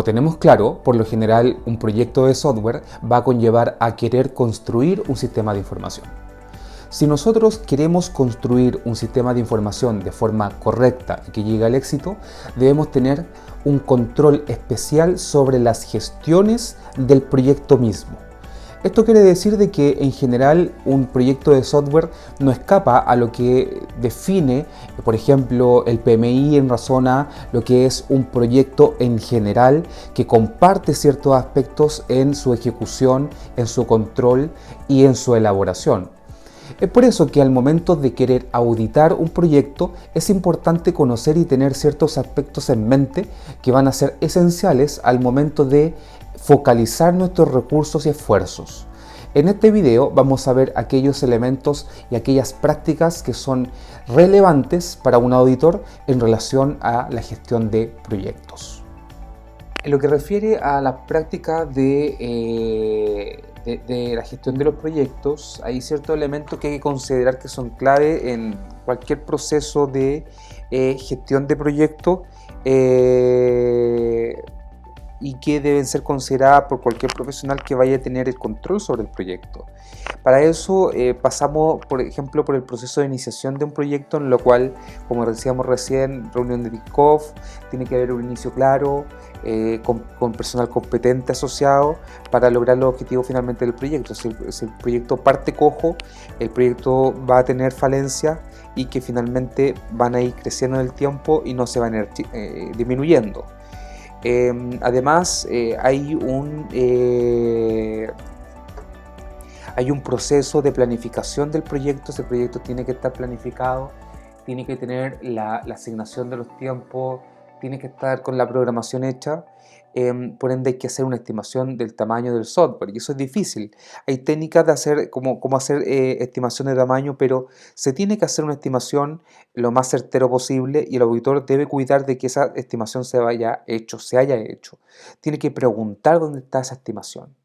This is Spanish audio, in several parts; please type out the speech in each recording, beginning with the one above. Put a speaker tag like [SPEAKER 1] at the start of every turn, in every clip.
[SPEAKER 1] Como tenemos claro, por lo general un proyecto de software va a conllevar a querer construir un sistema de información. Si nosotros queremos construir un sistema de información de forma correcta y que llegue al éxito, debemos tener un control especial sobre las gestiones del proyecto mismo. Esto quiere decir de que en general un proyecto de software no escapa a lo que define, por ejemplo, el PMI en razón a lo que es un proyecto en general que comparte ciertos aspectos en su ejecución, en su control y en su elaboración. Es por eso que al momento de querer auditar un proyecto es importante conocer y tener ciertos aspectos en mente que van a ser esenciales al momento de focalizar nuestros recursos y esfuerzos. En este video vamos a ver aquellos elementos y aquellas prácticas que son relevantes para un auditor en relación a la gestión de proyectos. En lo que refiere a la práctica de la gestión de los proyectos, hay ciertos elementos que hay que considerar que son clave en cualquier proceso de gestión de proyecto y que deben ser consideradas por cualquier profesional que vaya a tener el control sobre el proyecto. Para eso pasamos, por ejemplo, por el proceso de iniciación de un proyecto, en lo cual, como decíamos recién, reunión de kick-off, tiene que haber un inicio claro, con personal competente asociado para lograr los objetivos finalmente del proyecto. Si el proyecto parte cojo, el proyecto va a tener falencias y que finalmente van a ir creciendo en el tiempo y no se van a ir disminuyendo. Además, hay un proceso de planificación del proyecto. Ese proyecto tiene que estar planificado, tiene que tener la asignación de los tiempos, tiene que estar con la programación hecha. Por ende hay que hacer una estimación del tamaño del software y eso es difícil. Hay técnicas de hacer cómo hacer estimación de tamaño, pero se tiene que hacer una estimación lo más certero posible y el auditor debe cuidar de que esa estimación se haya hecho. Tiene que preguntar dónde está esa estimación.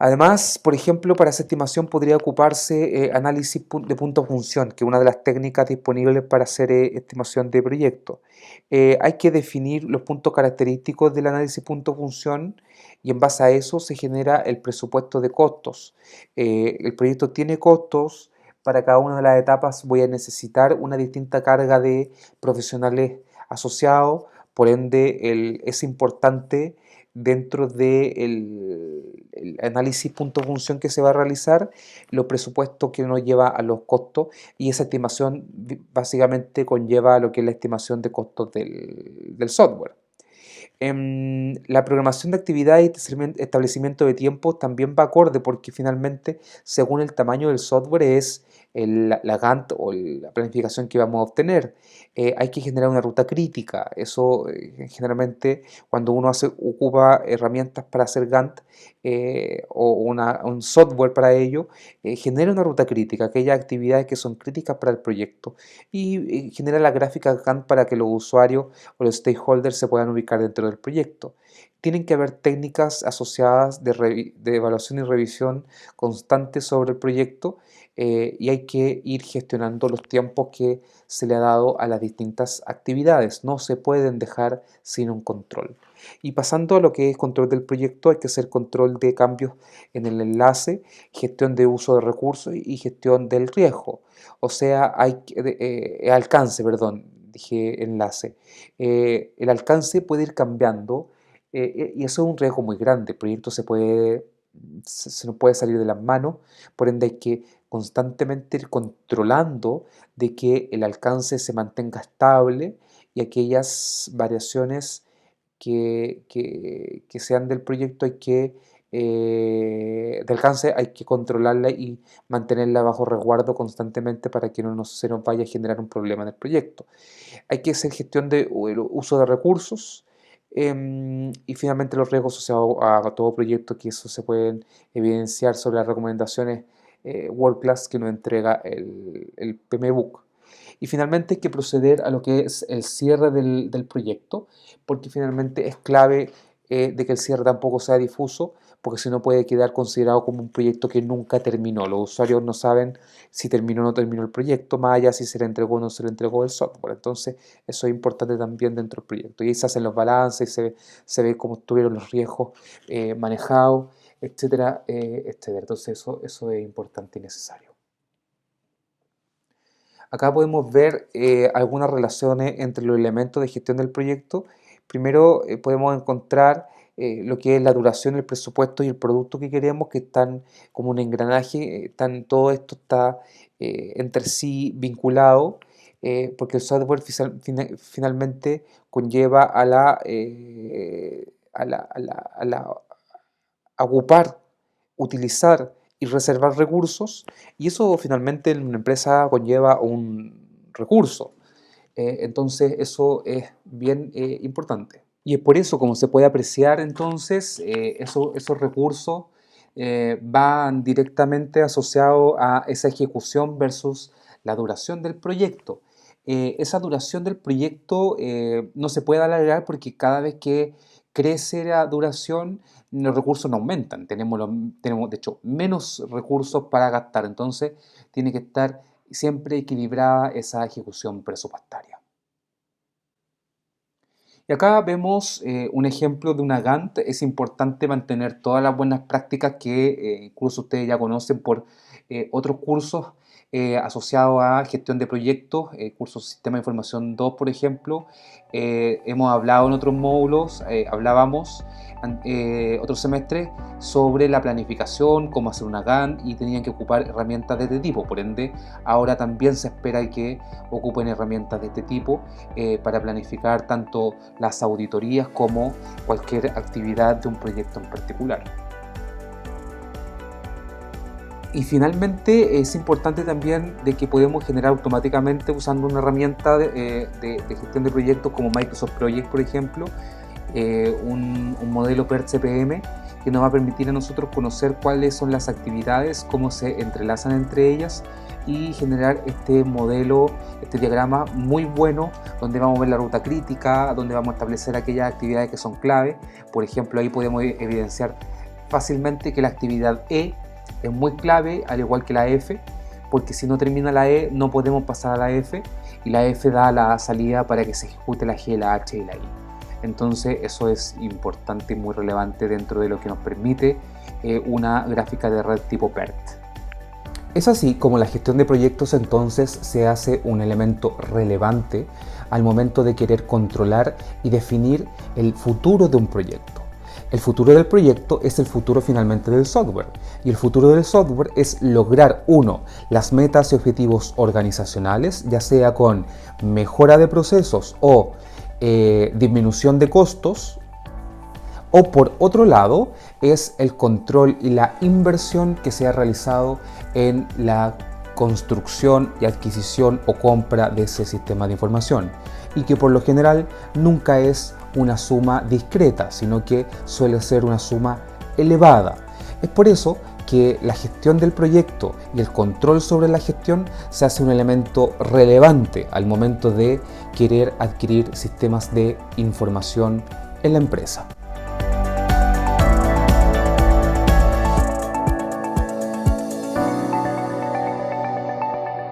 [SPEAKER 1] Además, por ejemplo, para esa estimación podría ocuparse análisis de punto-función, que es una de las técnicas disponibles para hacer estimación de proyectos. Hay que definir los puntos característicos del análisis punto-función y en base a eso se genera el presupuesto de costos. El proyecto tiene costos, para cada una de las etapas voy a necesitar una distinta carga de profesionales asociados, por ende es importante dentro del análisis punto-función que se va a realizar, los presupuestos que nos lleva a los costos y esa estimación básicamente conlleva lo que es la estimación de costos del software. La programación de actividades y establecimiento de tiempos también va acorde porque finalmente según el tamaño del software es la Gantt o la planificación que vamos a obtener. Hay que generar una ruta crítica. Eso generalmente cuando uno ocupa herramientas para hacer Gantt o un software para ello, genera una ruta crítica, aquellas actividades que son críticas para el proyecto y genera la gráfica Gantt para que los usuarios o los stakeholders se puedan ubicar dentro del proyecto. Tienen que haber técnicas asociadas de evaluación y revisión constante sobre el proyecto y hay que ir gestionando los tiempos que se le ha dado a las distintas actividades. No se pueden dejar sin un control. Y pasando a lo que es control del proyecto, hay que hacer control de cambios en el enlace, gestión de uso de recursos y gestión del riesgo. O sea, alcance, perdón, dije enlace. El alcance puede ir cambiando y eso es un riesgo muy grande. El proyecto se nos puede salir de las manos, por ende hay que constantemente ir controlando de que el alcance se mantenga estable y aquellas variaciones que sean del proyecto de alcance hay que controlarla y mantenerla bajo resguardo constantemente para que no se nos vaya a generar un problema en el proyecto. Hay que hacer gestión de uso de recursos y finalmente los riesgos asociados a todo proyecto, que eso se pueden evidenciar sobre las recomendaciones World Class que nos entrega el PMBOK. Y finalmente hay que proceder a lo que es el cierre del proyecto, porque finalmente es clave de que el cierre tampoco sea difuso, porque si no puede quedar considerado como un proyecto que nunca terminó. Los usuarios no saben si terminó o no terminó el proyecto, más allá si se le entregó o no se le entregó el software. Entonces, eso es importante también dentro del proyecto. Y ahí se hacen los balances, se ve cómo estuvieron los riesgos manejados, etcétera, etcétera. Entonces, eso es importante y necesario. Acá podemos ver algunas relaciones entre los elementos de gestión del proyecto. Primero podemos encontrar lo que es la duración, el presupuesto y el producto que queremos, que están como un engranaje, todo esto está entre sí vinculado, porque el software finalmente conlleva a ocupar, utilizar y reservar recursos, y eso finalmente en una empresa conlleva un recurso. Entonces eso es bien importante. Y es por eso, como se puede apreciar entonces, esos recursos van directamente asociados a esa ejecución versus la duración del proyecto. Esa duración del proyecto no se puede alargar porque cada vez que crece la duración, los recursos no aumentan. Tenemos de hecho, menos recursos para gastar. Entonces, tiene que estar siempre equilibrada esa ejecución presupuestaria. Y acá vemos un ejemplo de una Gantt. Es importante mantener todas las buenas prácticas que incluso ustedes ya conocen por otros cursos asociados a gestión de proyectos, cursos Sistema de Información 2, por ejemplo. Hemos hablado en otros módulos, hablábamos otro semestre sobre la planificación, cómo hacer una Gantt, y tenían que ocupar herramientas de este tipo. Por ende, ahora también se espera que ocupen herramientas de este tipo para planificar tanto las auditorías como cualquier actividad de un proyecto en particular. Y finalmente es importante también de que podemos generar automáticamente usando una herramienta de gestión de proyectos como Microsoft Project, por ejemplo, un modelo PERT CPM que nos va a permitir a nosotros conocer cuáles son las actividades, cómo se entrelazan entre ellas y generar este modelo, este diagrama muy bueno donde vamos a ver la ruta crítica, donde vamos a establecer aquellas actividades que son clave. Por ejemplo, ahí podemos evidenciar fácilmente que la actividad E es muy clave, al igual que la F, porque si no termina la E no podemos pasar a la F, y la F da la salida para que se ejecute la G, la H y la I. Entonces eso es importante y muy relevante dentro de lo que nos permite una gráfica de red tipo PERT. Es así como la gestión de proyectos entonces se hace un elemento relevante al momento de querer controlar y definir el futuro de un proyecto. El futuro del proyecto es el futuro finalmente del software, y el futuro del software es lograr, uno, las metas y objetivos organizacionales, ya sea con mejora de procesos o disminución de costos, o por otro lado es el control y la inversión que se ha realizado en la construcción y adquisición o compra de ese sistema de información, y que por lo general nunca es una suma discreta, sino que suele ser una suma elevada. Es por eso que la gestión del proyecto y el control sobre la gestión se hace un elemento relevante al momento de querer adquirir sistemas de información en la empresa.